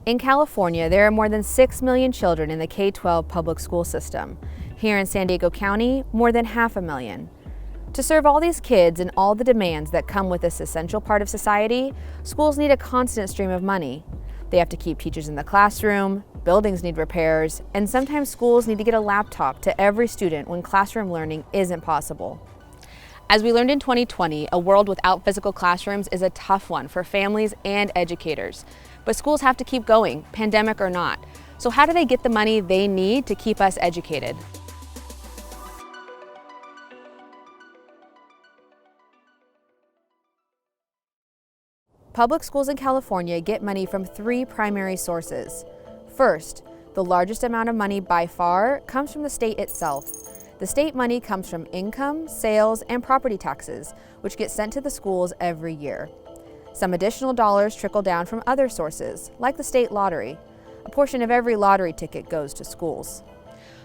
In California, there are more than 6 million children in the K-12 public school system. Here in San Diego County, more than 500,000. To serve all these kids and all the demands that come with this essential part of society, schools need a constant stream of money. They have to keep teachers in the classroom, buildings need repairs, and sometimes schools need to get a laptop to every student when classroom learning isn't possible. As we learned in 2020, a world without physical classrooms is a tough one for families and educators. But schools have to keep going, pandemic or not. So how do they get the money they need to keep us educated? Public schools in California get money from 3 primary sources. First, the largest amount of money by far comes from the state itself. The state money comes from income, sales, and property taxes, which get sent to the schools every year. Some additional dollars trickle down from other sources, like the state lottery. A portion of every lottery ticket goes to schools.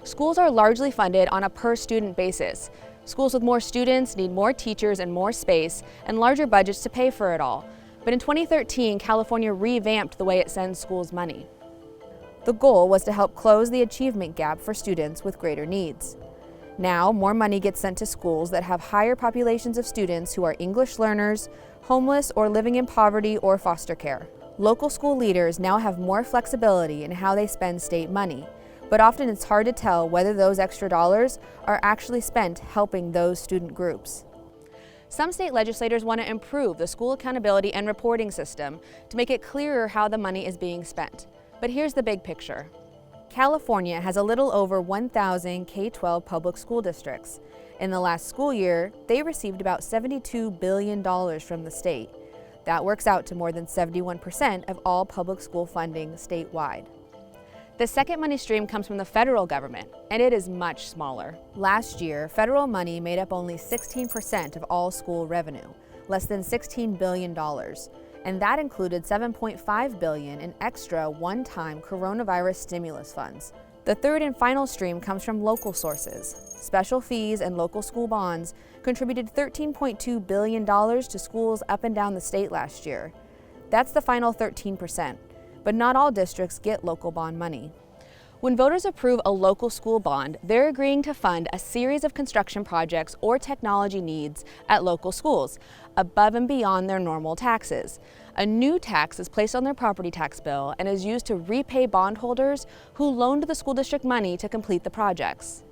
Schools are largely funded on a per-student basis. Schools with more students need more teachers and more space, and larger budgets to pay for it all. But in 2013, California revamped the way it sends schools money. The goal was to help close the achievement gap for students with greater needs. Now, more money gets sent to schools that have higher populations of students who are English learners, homeless, or living in poverty or foster care. Local school leaders now have more flexibility in how they spend state money, but often it's hard to tell whether those extra dollars are actually spent helping those student groups. Some state legislators want to improve the school accountability and reporting system to make it clearer how the money is being spent. But here's the big picture. California has a little over 1,000 K-12 public school districts. In the last school year, they received about $72 billion from the state. That works out to more than 71% of all public school funding statewide. The second money stream comes from the federal government, and it is much smaller. Last year, federal money made up only 16% of all school revenue, less than $16 billion. And that included $7.5 billion in extra one-time coronavirus stimulus funds. The third and final stream comes from local sources. Special fees and local school bonds contributed $13.2 billion to schools up and down the state last year. That's the final 13%, but not all districts get local bond money. When voters approve a local school bond, they're agreeing to fund a series of construction projects or technology needs at local schools, above and beyond their normal taxes. A new tax is placed on their property tax bill and is used to repay bondholders who loaned the school district money to complete the projects.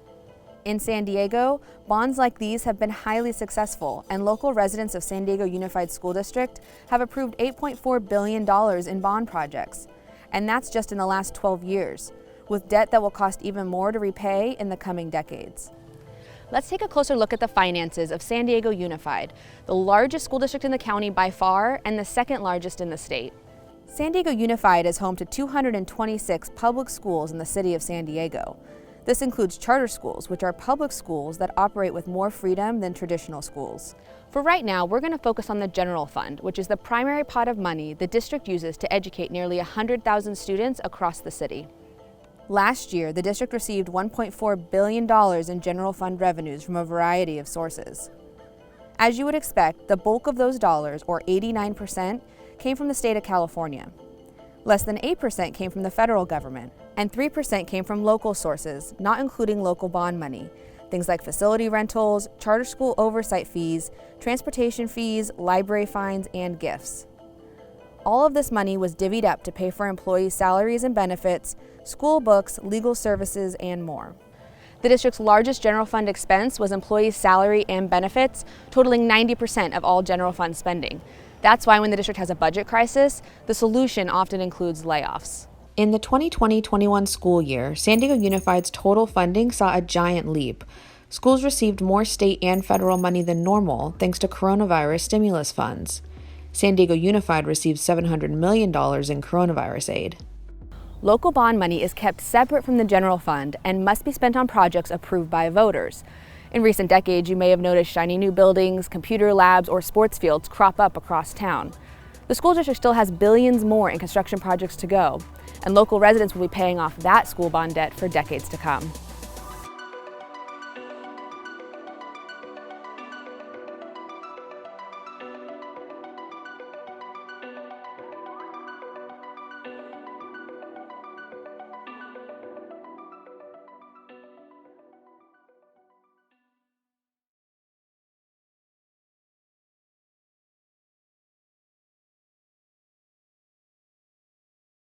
In San Diego, bonds like these have been highly successful, and local residents of San Diego Unified School District have approved $8.4 billion in bond projects. And that's just in the last 12 years. With debt that will cost even more to repay in the coming decades. Let's take a closer look at the finances of San Diego Unified, the largest school district in the county by far and the second largest in the state. San Diego Unified is home to 226 public schools in the city of San Diego. This includes charter schools, which are public schools that operate with more freedom than traditional schools. For right now, we're going to focus on the general fund, which is the primary pot of money the district uses to educate nearly 100,000 students across the city. Last year, the district received $1.4 billion in general fund revenues from a variety of sources. As you would expect, the bulk of those dollars, or 89%, came from the state of California. Less than 8% came from the federal government, and 3% came from local sources, not including local bond money, things like facility rentals, charter school oversight fees, transportation fees, library fines, and gifts. All of this money was divvied up to pay for employees' salaries and benefits, school books, legal services, and more. The district's largest general fund expense was employees' salary and benefits, totaling 90% of all general fund spending. That's why when the district has a budget crisis, the solution often includes layoffs. In the 2020-21 school year, San Diego Unified's total funding saw a giant leap. Schools received more state and federal money than normal thanks to coronavirus stimulus funds. San Diego Unified received $700 million in coronavirus aid. Local bond money is kept separate from the general fund and must be spent on projects approved by voters. In recent decades, you may have noticed shiny new buildings, computer labs, or sports fields crop up across town. The school district still has billions more in construction projects to go, and local residents will be paying off that school bond debt for decades to come.